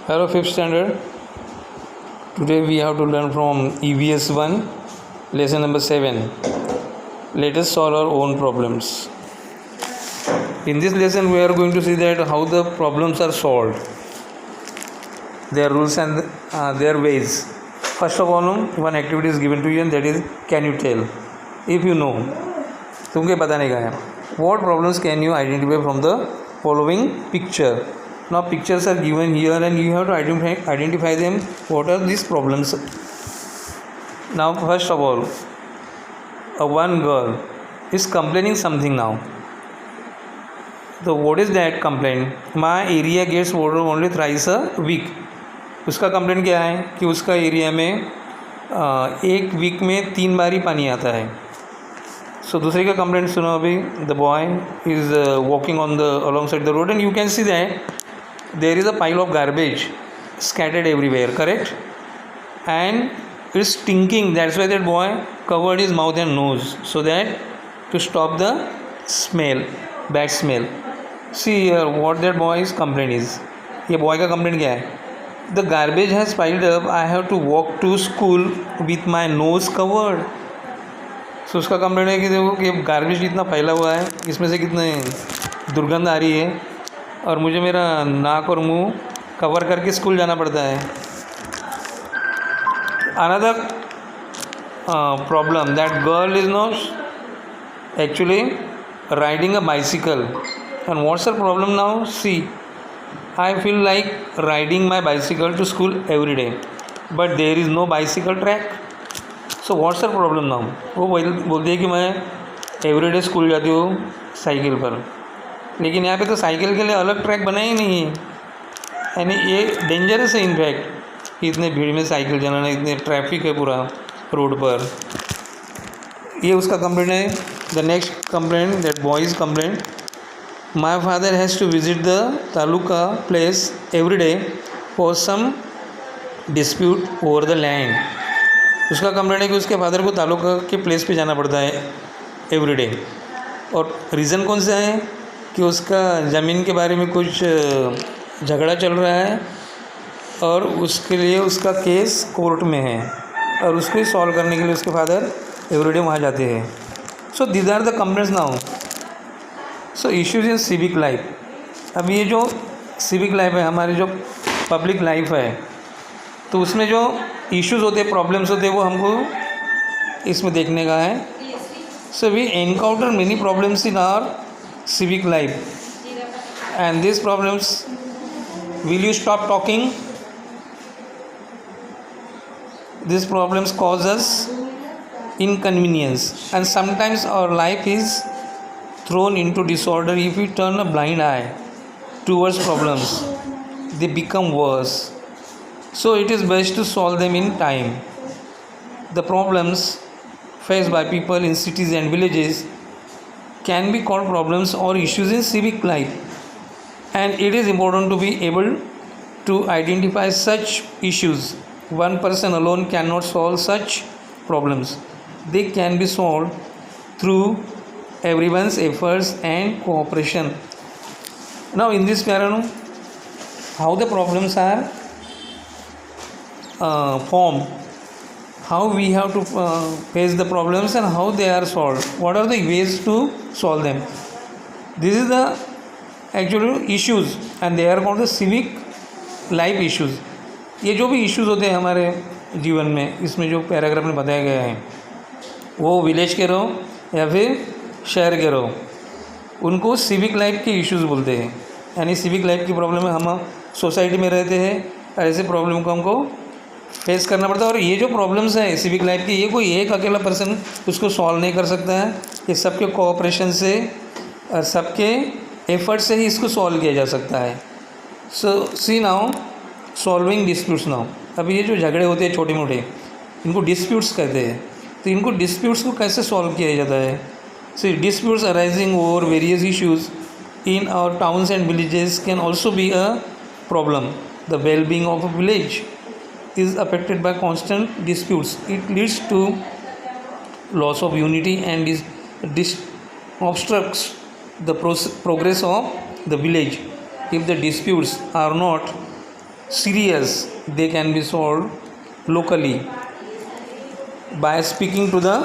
Hello, 5th standard. Today we have to learn from EVS 1, lesson number 7. Let us solve our own problems. In this lesson, we are going to see that how the problems are solved, their rules and their ways. First of all, one activity is given to you, and that is, can you tell? If you know, तुमको बताने का है. What problems can you identify from the following picture? Now pictures are given here and you have to identify them. What are these problems? Now first of all, one girl is complaining something now. So what is that complaint? My area gets water only thrice a week. उसका complaint क्या है कि उसका area में एक week में 3 बार ही पानी आता है. सो दूसरे का कंप्लेंट सुनो अभी. The boy is walking on the along side the road and you can see that there is a pile of garbage scattered everywhere, correct? And it's stinking. That's why that boy covered his mouth and nose, so that to stop the smell, bad smell. See here what that boy's complaint is. ये boy का complaint क्या है? The garbage has piled up. I have to walk to school with my nose covered. So उसका complaint है कि देखो कि garbage इतना फैला हुआ है, इसमें से कितने दुर्गंध आ रही है और मुझे मेरा नाक और मुंह कवर करके स्कूल जाना पड़ता है. Another problem that girl is not actually riding a bicycle. And what's the problem now? See, I feel like riding my bicycle to school every day but there is no bicycle track. So what's the problem now? वो बोलती है कि मैं every day school जाती हूँ cycle पर, लेकिन यहाँ पे तो साइकिल के लिए अलग ट्रैक बना ही नहीं है. यानी ये डेंजरस है इनफैक्ट, इतने भीड़ में साइकिल चलाना, इतने ट्रैफिक है पूरा रोड पर. ये उसका कंप्लेंट है. The next complaint, that boy's complaint, my father has to visit the taluka place every day for some dispute over the land. उसका कंप्लेंट है कि उसके फादर को तालुका के प्लेस पे जाना पड़ता है एवरी डे. और रीज़न कौन सा है कि उसका ज़मीन के बारे में कुछ झगड़ा चल रहा है और उसके लिए उसका केस कोर्ट में है और उसको सॉल्व करने के लिए उसके फादर एवरीडे वहाँ जाते हैं. So these are the complaints now. So issues in civic life. अब ये जो सिविक लाइफ है, हमारी जो पब्लिक लाइफ है, तो उसमें जो इश्यूज़ होते हैं, प्रॉब्लम्स होते हैं, वो हमको इसमें देखने का है. So we encounter many problems in our civic life, and these problems, will you stop talking? These problems cause us inconvenience, and sometimes our life is thrown into disorder if we turn a blind eye towards problems. They become worse, so it is best to solve them in time. The problems faced by people in cities and villages can be called problems or issues in civic life, and it is important to be able to identify such issues. One person alone cannot solve such problems. They can be solved through everyone's efforts and cooperation. Now in this paragraph, how the problems are formed, how we have to face the problems and how they are solved, what are the ways to solve them. This is the actual issues and they are called the civic life issues. ये जो भी issues होते हैं हमारे जीवन में, इसमें जो पैराग्राफ में बताया गया है, वो विलेज के रहो या फिर शहर के रहो, उनको सिविक लाइफ के इश्यूज़ बोलते हैं. यानी सिविक लाइफ की प्रॉब्लम है, हम सोसाइटी में रहते हैं, ऐसे प्रॉब्लम को हमको फेस करना पड़ता है. और ये जो प्रॉब्लम्स हैं सिविक लाइफ की, ये कोई एक अकेला पर्सन उसको सॉल्व नहीं कर सकता है. ये सबके कोऑपरेशन से और सबके एफर्ट से ही इसको सॉल्व किया जा सकता है. सो सी नाउ सॉल्विंग डिस्प्यूट्स. नाउ अभी ये जो झगड़े होते हैं छोटे मोटे, इनको डिस्प्यूट्स कहते हैं. तो इनको डिस्प्यूट्स को कैसे सॉल्व किया जाता है? C, disputes arising over various issues in our towns and villages can also be a problem. The well-being of a village is affected by constant disputes. It leads to loss of unity and obstructs the progress of the village. If the disputes are not serious, they can be solved locally by speaking to the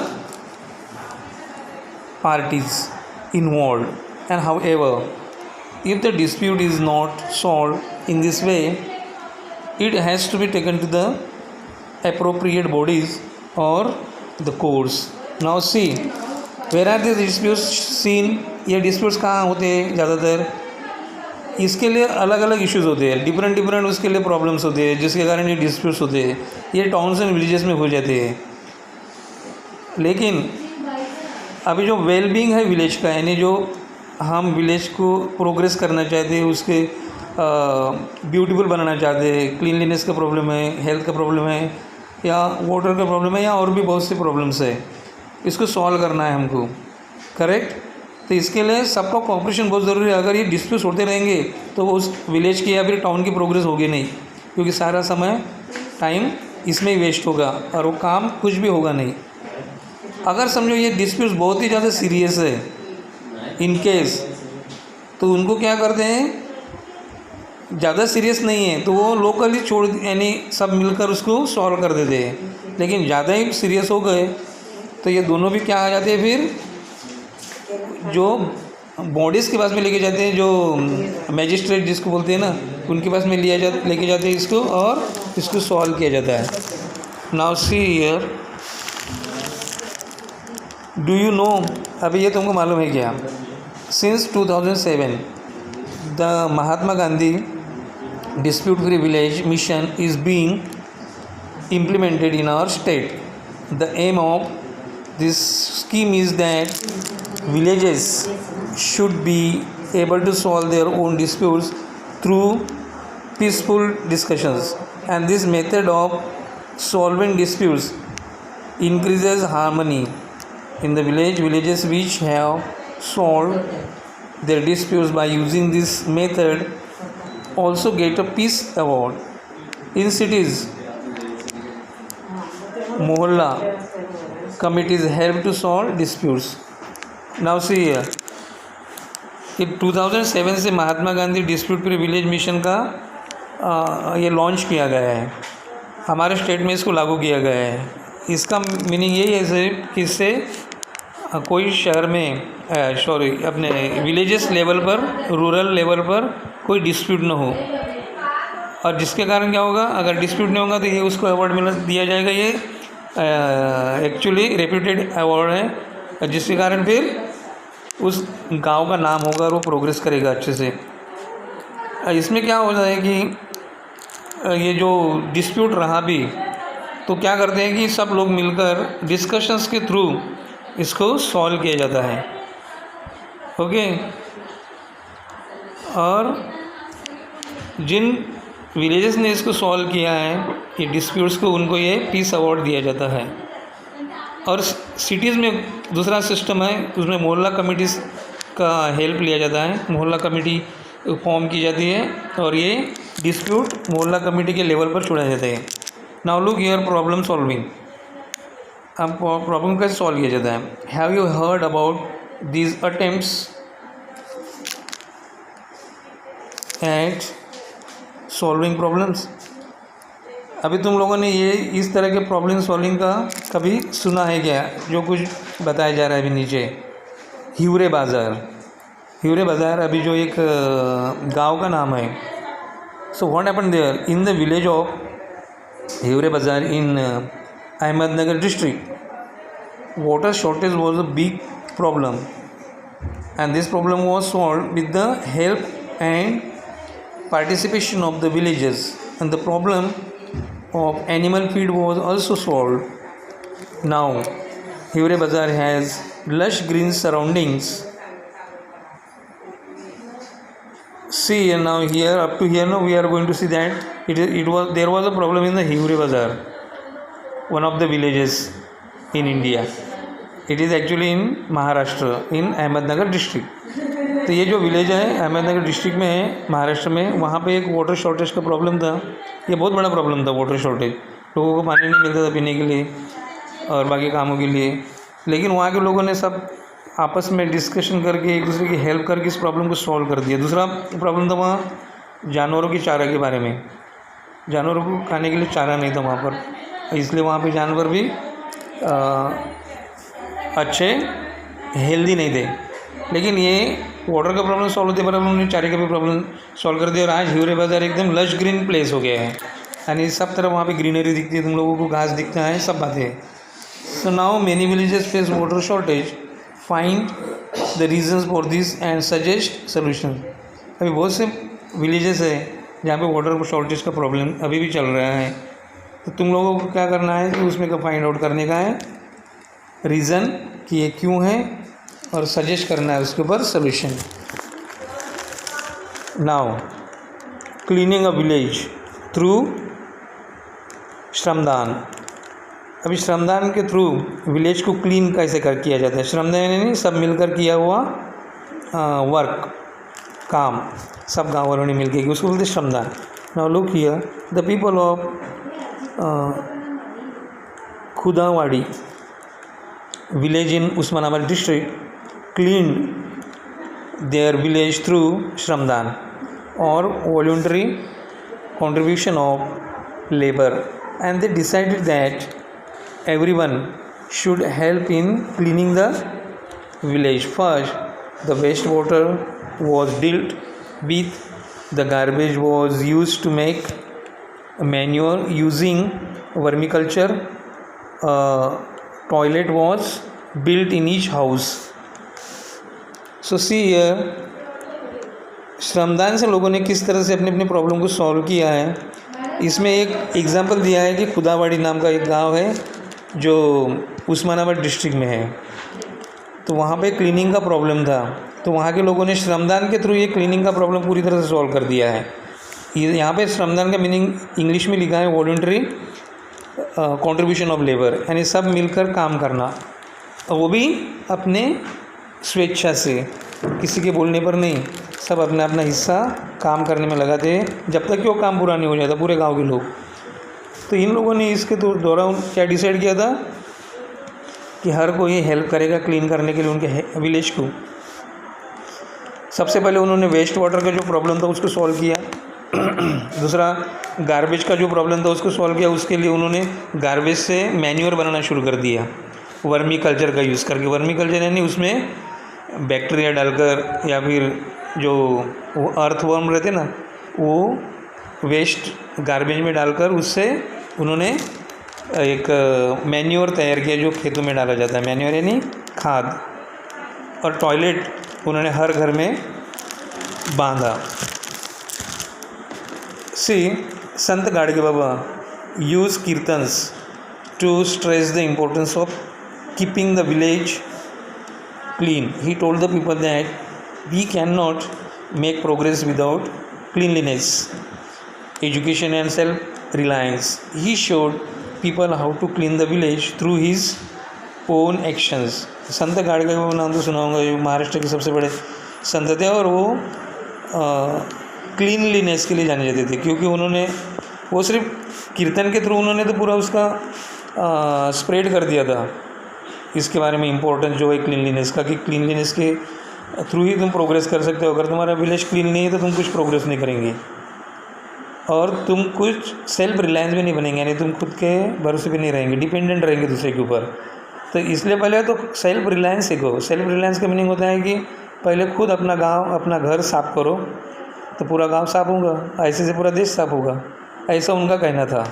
parties involved. And however, if the dispute is not solved in this way, it has to be taken to the appropriate bodies or the courts. Now see, where are these disputes seen? ये disputes कहाँ होते हैं ज़्यादातर? इसके लिए अलग अलग issues होते हैं, डिफरेंट उसके लिए प्रॉब्लम्स होते हैं, जिसके कारण ये डिस्प्यूट्स होते हैं. ये टाउन्स एंड विलेजेस में हो जाते हैं. लेकिन अभी जो वेलबींग है विलेज का, यानी जो हम विलेज को प्रोग्रेस करना चाहते हैं, उसके ब्यूटीफुल बनाना चाहते हैं, क्लीनलीनेस का प्रॉब्लम है, हेल्थ का प्रॉब्लम है, या वाटर का प्रॉब्लम है, या और भी बहुत से प्रॉब्लम्स है, इसको सॉल्व करना है हमको. करेक्ट. तो इसके लिए सबका कोऑपरेशन बहुत ज़रूरी है. अगर ये डिस्प्यूट्स होते रहेंगे तो उस विलेज की या फिर टाउन की प्रोग्रेस होगी नहीं, क्योंकि सारा समय टाइम इसमें ही वेस्ट होगा और वो काम कुछ भी होगा नहीं. अगर समझो ये डिस्प्यूट्स बहुत ही ज़्यादा सीरियस है इन केस, तो उनको क्या करते हैं, ज़्यादा सीरियस नहीं है तो वो लोकली छोड़, यानी सब मिलकर उसको सॉल्व कर देते हैं. लेकिन ज़्यादा ही सीरियस हो गए तो ये दोनों भी क्या आ जाते हैं, फिर जो बॉडीज़ के पास में लेके जाते हैं, जो मैजिस्ट्रेट जिसको बोलते हैं ना, उनके पास में लेके जाते हैं इसको, और इसको सॉल्व किया जाता है. Now see here, do you no, अभी ये तुमको मालूम है क्या, since 2007 the Mahatma Gandhi dispute free village mission is being implemented in our state. The aim of this scheme is that villages should be able to solve their own disputes through peaceful discussions, and this method of solving disputes increases harmony in the village. Villages which have solved their disputes by using this method also get a peace award. In cities, mohalla committees help to solve disputes. Now see here, कि 2007 से Mahatma Gandhi dispute free village mission का ये launch किया गया है, हमारे state में इसको लागू किया गया है. इसका मीनिंग यही है सिर्फ कि इससे कोई शहर में अपने विलेजेस लेवल पर, रूरल लेवल पर कोई डिस्प्यूट ना हो, और जिसके कारण क्या होगा, अगर डिस्प्यूट नहीं होगा तो ये उसको अवार्ड दिया जाएगा. ये एक्चुअली रेप्यूटेड अवार्ड है, जिसके कारण फिर उस गांव का नाम होगा और वो प्रोग्रेस करेगा अच्छे से. इसमें क्या होता है कि ये जो डिस्प्यूट रहा भी, तो क्या करते हैं कि सब लोग मिलकर डिस्कशंस के थ्रू इसको सॉल्व किया जाता है. ओके. और जिन विलेजेस ने इसको सॉल्व किया है, ये डिस्प्यूट्स को, उनको ये पीस अवार्ड दिया जाता है. और सिटीज़ में दूसरा सिस्टम है, उसमें मोहल्ला कमिटीज़ का हेल्प लिया जाता है. मोहल्ला कमेटी फॉर्म की जाती है और ये डिस्प्यूट मोहल्ला कमेटी के लेवल पर छोड़ा जाता है. Now look here, problem solving. अब प्रॉब्लम कैसे सॉल्व किया जाता है. Have you heard about these attempts eight solving problems? अभी तुम लोगों ने ये इस तरह के प्रॉब्लम सॉल्विंग का कभी सुना है क्या, जो कुछ बताया जा रहा है अभी नीचे? हिवरे बाज़ार. हिवरे बाज़ार अभी जो एक गांव का नाम है. So what happened there in the village of Hiware Bazar in Ahmednagar district. Water shortage was a big problem, and this problem was solve with the help and participation of the villages, and the problem of animal feed was also solved. Now Hivre Bazaar has lush green surroundings. See now here, up to here now we are going to see that there was a problem in the Hivre Bazaar, one of the villages in India. It is actually in Maharashtra, in Ahmednagar district. तो ये जो village है Ahmednagar district में है, महाराष्ट्र में, वहाँ पे एक वाटर शॉर्टेज का प्रॉब्लम था. ये बहुत बड़ा प्रॉब्लम था, वाटर शॉर्टेज. लोगों को पानी नहीं मिलता था पीने के लिए और बाकी कामों के लिए. लेकिन वहाँ के लोगों ने सब आपस में डिस्कशन करके, एक दूसरे की हेल्प करके इस प्रॉब्लम को सॉल्व कर दिया. दूसरा प्रॉब्लम था वहाँ जानवरों की चारा के बारे में. जानवरों को खाने के लिए चारा नहीं था वहाँ पर, इसलिए वहाँ पे जानवर भी अच्छे हेल्दी नहीं थे। लेकिन ये वाटर का प्रॉब्लम सॉल्व होते पर उन्होंने चारे का भी प्रॉब्लम सॉल्व कर दिया और आज हिवरे बाज़ार एकदम लश ग्रीन प्लेस हो गया है, यानी सब तरफ वहाँ पे ग्रीनरी दिखती है, तुम लोगों को घास दिखता है, सब बातें हैं। So now many villages face water shortage, find the reasons for this and suggest solution. अभी बहुत से विलेजेस है जहाँ पे वाटर शॉर्टेज का प्रॉब्लम अभी भी चल रहा है, तो तुम लोगों को क्या करना है कि उसमें का फाइंड आउट करने का है रीज़न कि ये क्यों है और सजेस्ट करना है उसके ऊपर solution. Now cleaning a village through श्रमदान। अभी श्रमदान के थ्रू विलेज को क्लीन कैसे किया जाता है, श्रमदान यानी सब मिलकर किया हुआ वर्क, काम, सब गाँव वालों ने मिल के उसको बोलते श्रमदान। Now look here, the people of Khudawadi village in Osmanabad district clean their village through shramdaan और voluntary contribution of labor, and they decided that everyone should help in cleaning the village. First, the wastewater was dealt with, the garbage was used to make manure using vermiculture, toilet was built in each house. So see here, श्रमदान से लोगों ने किस तरह से अपने अपने problem को सॉल्व किया है। इसमें एक एग्जांपल दिया है कि खुदावाड़ी नाम का एक गांव है जो उस्मानाबाद डिस्ट्रिक्ट में है, तो वहाँ पे क्लीनिंग का प्रॉब्लम था, तो वहाँ के लोगों ने श्रमदान के थ्रू ये क्लीनिंग का प्रॉब्लम पूरी तरह से सॉल्व कर दिया है। यहाँ पे श्रमदान का मीनिंग इंग्लिश में लिखा है वॉलंटरी कंट्रीब्यूशन ऑफ लेबर, यानी सब मिलकर काम करना, और वो भी अपने स्वेच्छा से, किसी के बोलने पर नहीं, सब अपना अपना हिस्सा काम करने में लगाते हैं जब तक कि वो काम पूरा नहीं हो जाता, पूरे गांव के लोग। तो इन लोगों ने इसके दौरान क्या डिसाइड किया था कि हर कोई हेल्प करेगा क्लीन करने के लिए उनके विलेज को। सबसे पहले उन्होंने वेस्ट वाटर का जो प्रॉब्लम था उसको सॉल्व किया, दूसरा गार्बेज का जो प्रॉब्लम था उसको सॉल्व किया। उसके लिए उन्होंने गार्बेज से मैन्योर बनाना शुरू कर दिया वर्मी कल्चर का यूज़ करके। वर्मी कल्चर यानी उसमें बैक्टीरिया डालकर या फिर जो वो अर्थवर्म रहते ना, वो वेस्ट गार्बेज में डालकर उससे उन्होंने एक मैन्योर तैयार किया जो खेतों में डाला जाता है, मैन्योर यानी खाद। और टॉयलेट उन्होंने हर घर में बांधा। Sant Gadge Baba use kirtans to stress the importance of keeping the village clean. He told the people that we cannot make progress without cleanliness, education and self-reliance. He showed people how to clean the village through his own actions. संत गाड़गे का नाम तो सुना होगा, जो महाराष्ट्र के सबसे बड़े संत थे, और वो क्लीनलीनेस के लिए जाने जाते थे, क्योंकि उन्होंने वो सिर्फ कीर्तन के थ्रू उन्होंने तो पूरा उसका स्प्रेड कर दिया था इसके बारे में इम्पोर्टेंस जो है क्लीनलीनेस का, कि क्लीनलीनेस के थ्रू ही तुम प्रोग्रेस कर सकते हो। अगर तुम्हारा विलेज क्लीन नहीं है तो तुम कुछ प्रोग्रेस नहीं करेंगे और तुम कुछ सेल्फ रिलायंस भी नहीं बनेंगे, यानी तुम खुद के भरोसे पे नहीं रहेंगे, डिपेंडेंट रहेंगे दूसरे के ऊपर। तो इसलिए पहले तो सेल्फ रिलायंस सीखो। सेल्फ रिलायंस का मीनिंग होता है कि पहले खुद अपना गाँव अपना घर साफ़ करो तो पूरा गाँव साफ़ होगा, ऐसे से पूरा देश साफ़ होगा, ऐसा उनका कहना था।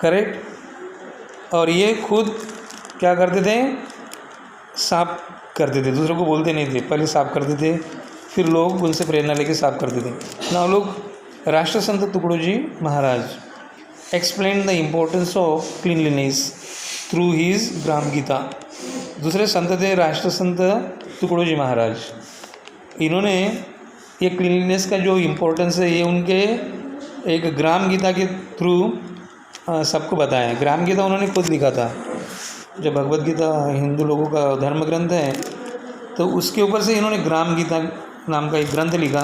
करेक्ट। और ये खुद क्या करते थे, साफ करते थे, दूसरों को बोलते नहीं थे, पहले साफ करते थे, फिर लोग उनसे प्रेरणा लेके साफ करते थे। ना लोग Rashtrasant Tukdoji Maharaj explain the importance of cleanliness through his Gram Geeta. दूसरे संत थे राष्ट्रसंत तुकडोजी महाराज, इन्होंने ये क्लीनलीनेस का जो इम्पोर्टेंस है ये उनके एक ग्राम गीता के थ्रू सबको बताया। ग्राम गीता उन्होंने खुद लिखा था, जब भगवद गीता हिंदू लोगों का धर्म ग्रंथ है तो उसके ऊपर से इन्होंने ग्राम गीता नाम का एक ग्रंथ लिखा,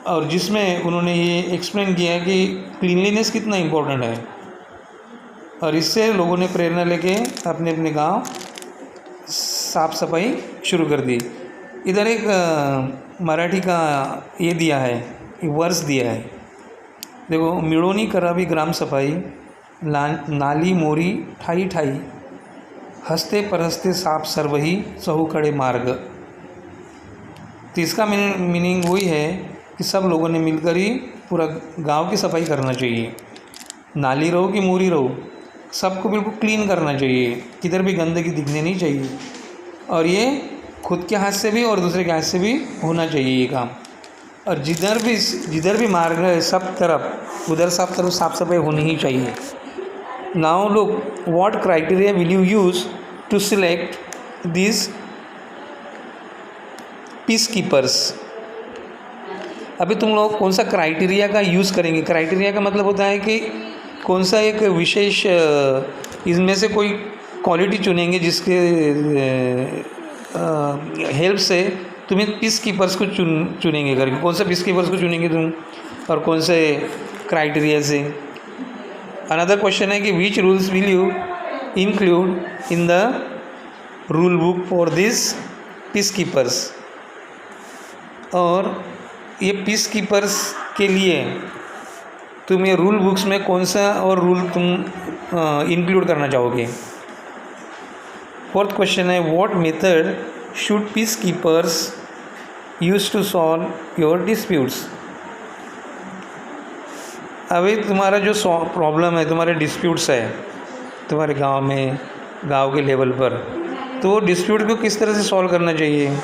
और जिसमें उन्होंने ये एक्सप्लेन किया कि क्लीनलीनेस कितना इम्पोर्टेंट है, और इससे लोगों ने प्रेरणा लेके अपने अपने गांव साफ सफाई शुरू कर दी। इधर एक मराठी का ये दिया है, वर्स दिया है, देखो, मिळोनी करावी ग्रामसफाई, नाली मोरी ठाई ठाई, हंसते परहसते साफ सर्वही, चहूकडे मार्ग। तो इसका मीनिंग वही है कि सब लोगों ने मिलकर ही पूरा गांव की सफाई करना चाहिए। नाली रहो कि मोरी रहो, सबको बिल्कुल क्लीन करना चाहिए, किधर भी गंदगी दिखने नहीं चाहिए। और ये खुद के हाथ से भी और दूसरे के हाथ से भी होना चाहिए ये काम। और जिधर भी मार्ग है सब तरफ उधर सब तरफ साफ सफाई होनी ही चाहिए। Now look, what criteria will you use to select this peace keepers. अभी तुम लोग कौन सा क्राइटेरिया का यूज़ करेंगे। क्राइटेरिया का मतलब होता है कि कौन सा एक विशेष इसमें से कोई क्वालिटी चुनेंगे जिसके हेल्प से तुम्हें पीस कीपर्स को चुनेंगे करके। कौन सा पीस कीपर्स को चुनेंगे तुम और कौन से क्राइटेरिया से। अनदर क्वेश्चन है कि which rules will you include in the rule book for this peace keepers. और ये पीस कीपर्स के लिए तुम ये रूल बुक्स में कौन सा और रूल तुम इंक्लूड करना चाहोगे। फोर्थ क्वेश्चन है what method should peace keepers use to solve your disputes. अभी तुम्हारा जो प्रॉब्लम है, तुम्हारे डिस्प्यूट्स है तुम्हारे गांव में, गांव के लेवल पर, तो डिस्प्यूट को किस तरह से सॉल्व करना चाहिए,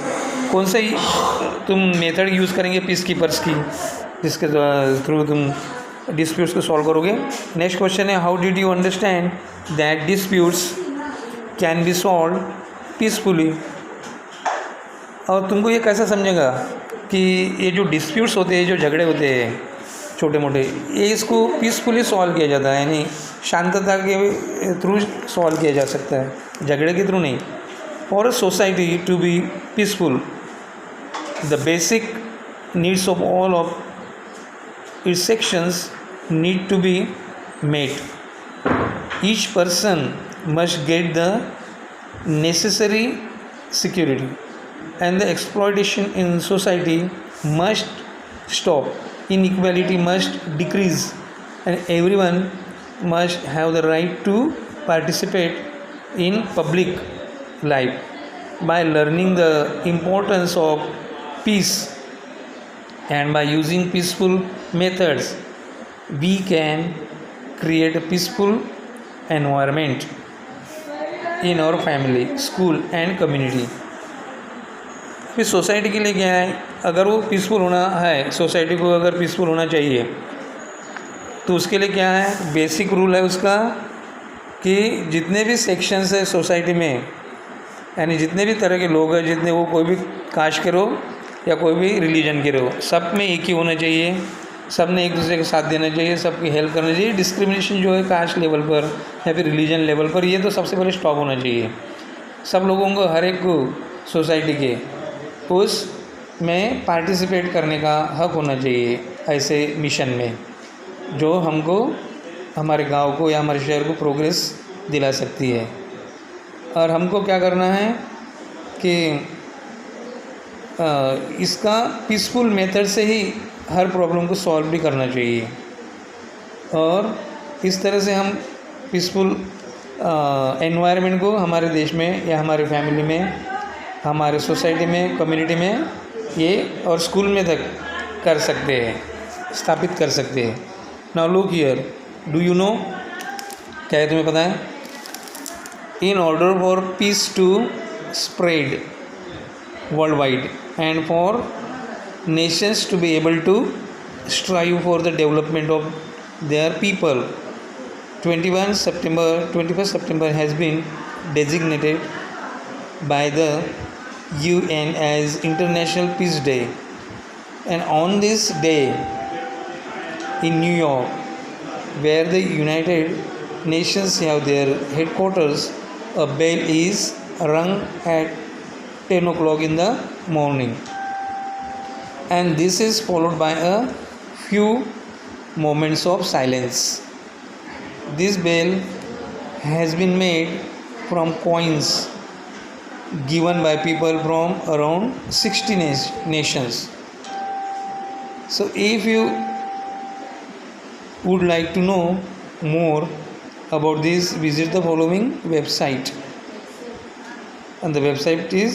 कौन सा तुम मेथड यूज़ करेंगे पीस कीपर्स की जिसके थ्रू तुम डिस्प्यूट्स को सॉल्व करोगे। नेक्स्ट क्वेश्चन है how did you understand that disputes can be solve peacefully. और तुमको ये कैसा समझेगा कि ये जो डिस्प्यूट्स होते हैं, जो झगड़े होते हैं छोटे मोटे, ये इसको पीसफुली सॉल्व किया जाता है, यानी शांतता के थ्रू सॉल्व किया जा सकता है, झगड़े के थ्रू नहीं। For a society to be peaceful the basic needs of all of its sections need to be met. Each person must get the necessary security and the exploitation in society must stop. Inequality must decrease and everyone must have the right to participate in public life. By learning the importance of peace and by using peaceful methods we can create a peaceful environment in our family, school and community. फिर society के लिए क्या है, अगर वो peaceful होना है, society को अगर पीसफुल होना चाहिए तो उसके लिए क्या है, बेसिक रूल है उसका कि जितने भी सेक्शंस है सोसाइटी में, यानी जितने भी तरह के लोग हैं, जितने वो कोई भी कास्ट के हो या कोई भी रिलीजन के रहो, सब में एक ही होना चाहिए, सब ने एक दूसरे का साथ देना चाहिए, सबकी हेल्प करना चाहिए। डिस्क्रिमिनेशन जो है कास्ट लेवल पर या फिर रिलीजन लेवल पर, ये तो सबसे पहले स्टॉप होना चाहिए। सब लोगों को, हर एक को सोसाइटी के उस में पार्टिसिपेट करने का हक होना चाहिए ऐसे मिशन में, जो हमको हमारे गांव को या हमारे शहर को प्रोग्रेस दिला सकती है। और हमको क्या करना है कि इसका पीसफुल मेथड से ही हर प्रॉब्लम को सॉल्व भी करना चाहिए। और इस तरह से हम पीसफुल एनवायरनमेंट को हमारे देश में या हमारे फैमिली में, हमारे सोसाइटी में, कम्युनिटी में ये और स्कूल में तक कर सकते हैं, स्थापित कर सकते हैं। Now look here, do you know, क्या है तुम्हें पता है, in order for peace to spread worldwide and for nations to be able to strive for the development of their people, 21st September has been designated by the UN as International Peace Day. And on this day in New York, where the United Nations have their headquarters, a bell is rung at 10 o'clock in the morning, and this is followed by a few moments of silence. This bell has been made from coins given by people from around 60 nations. So if you would like to know more about this, visit the following website. And the website is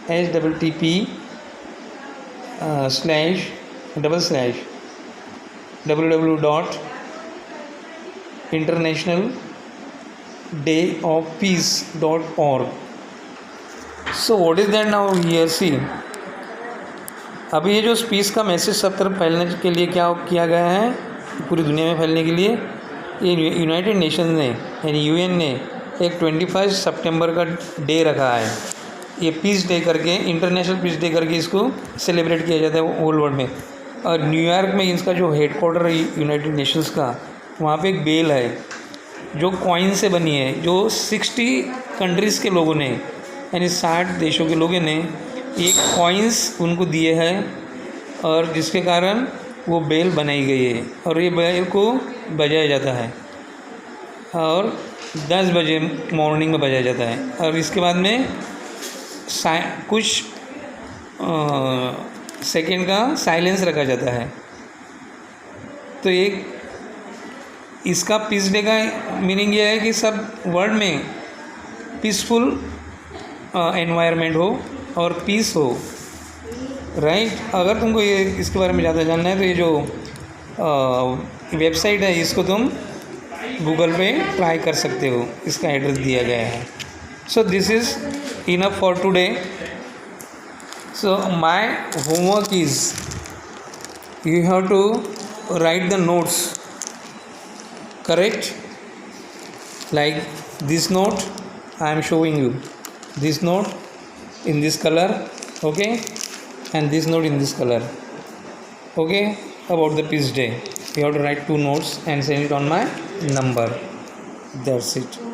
http://www.internationaldayofpeace.org. So what is that now here? See, अभी ये जो piece का message सब तरफ फैलने के लिए क्या किया गया है, पूरी दुनिया में फैलने के लिए ये यूनाइटेड नेशंस ने यानी यूएन ने एक 21 सितंबर का डे रखा है, ये पीस डे करके, इंटरनेशनल पीस डे करके इसको सेलिब्रेट किया जाता है होल वर्ल्ड में। और न्यूयॉर्क में इसका जो हेडक्वार्टर है यूनाइटेड नेशंस का, वहाँ पे एक बेल है जो कॉइन से बनी है, जो 60 कंट्रीज़ के लोगों ने यानी 60 देशों के लोगों ने एक कॉइन्स उनको दिए हैं, और जिसके कारण वो बेल बनाई गई है। और ये बेल को बजाया जाता है और 10 बजे मॉर्निंग में बजाया जाता है, और इसके बाद में कुछ सेकेंड का साइलेंस रखा जाता है। तो एक इसका पीस डे का मीनिंग ये है कि सब वर्ल्ड में पीसफुल एनवायरनमेंट हो और पीस हो, राइट। अगर तुमको ये इसके बारे में ज़्यादा जानना है तो ये जो वेबसाइट है इसको तुम गूगल पे ट्राई कर सकते हो, इसका एड्रेस दिया गया है। So this is enough for today. So my homework is you have to write the notes correct, like this note I am showing you, this note in this color, okay, and this note in this color, okay, about the peace day. You have to write 2 notes and send it on my number. That's it.